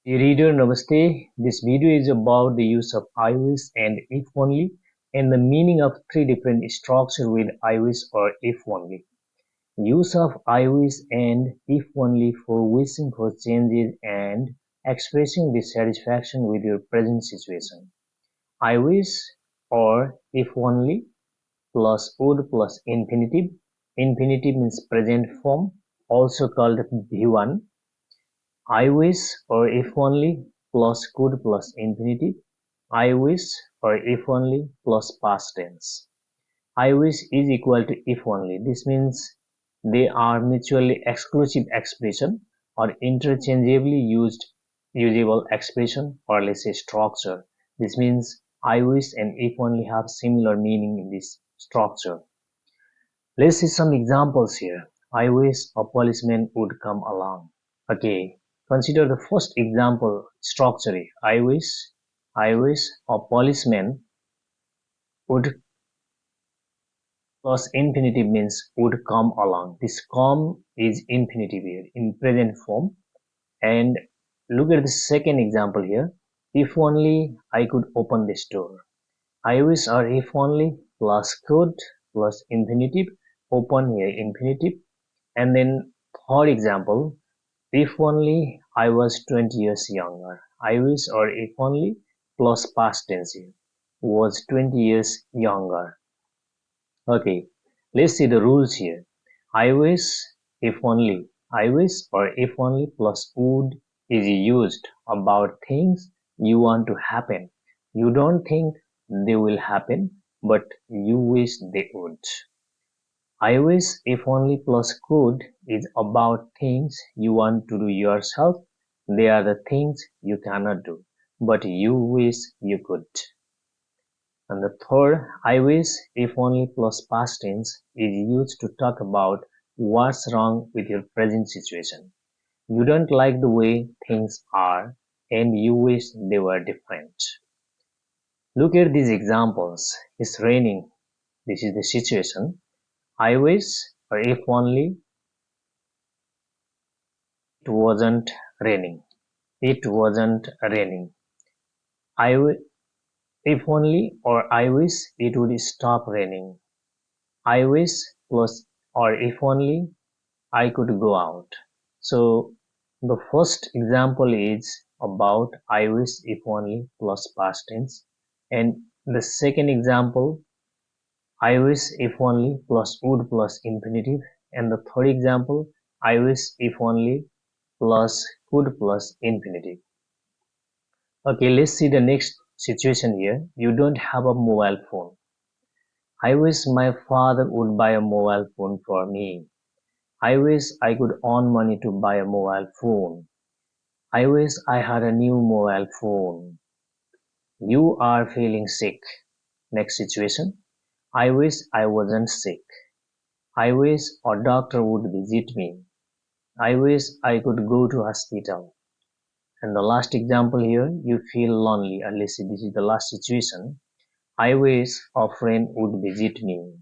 Dear reader, Namaste. This video is about the use of I wish and if only and the meaning of three different structures with I wish or if only. Use of I wish and if only for wishing for changes and expressing dissatisfaction with your present situation. I wish or if only plus would plus infinitive. Infinitive means present form, also called V1. I wish or if only plus could plus infinitive. I wish or if only plus past tense. I wish is equal to if only. This means they are mutually exclusive expression or interchangeably usable expression, or let's say structure. This means I wish and if only have similar meaning in this structure. Let's see some examples here. I wish a policeman would come along. Okay, consider the first example structure. I wish a policeman would plus infinitive means would come along. This come is infinitive here in present form. And look at the second example here. If only I could open this door. I wish or if only plus could plus infinitive, open here infinitive. And then third example, if only I was 20 years younger. I wish or if only plus past tense here, was 20 years younger. Okay, let's see the rules here. I wish if only. I wish or if only plus would is used about things you want to happen. You don't think they will happen, but you wish they would. I wish if only plus could is about things you want to do yourself. They are the things you cannot do, but you wish you could. And the third, I wish if only plus past tense is used to talk about what's wrong with your present situation. You don't like the way things are and you wish they were different. Look at these examples. It's raining. This is the situation. I wish or if only it wasn't raining. It wasn't raining. I w- if only or I wish it would stop raining. I wish plus or if only I could go out. So the first example is about I wish if only plus past tense, and the second example I wish if only plus would plus infinitive, and the third example I wish if only plus could plus infinitive. Okay, let's see the next situation here. You don't have a mobile phone. I wish my father would buy a mobile phone for me. I wish I could earn money to buy a mobile phone. I wish I had a new mobile phone. You are feeling sick. Next situation. I wish I wasn't sick. I wish a doctor would visit me. I wish I could go to hospital. And the last example here, you feel lonely. At least this is the last situation. I wish a friend would visit me.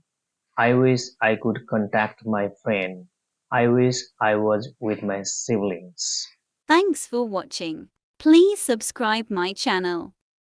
I wish I could contact my friend. I wish I was with my siblings. Thanks for watching. Please subscribe my channel.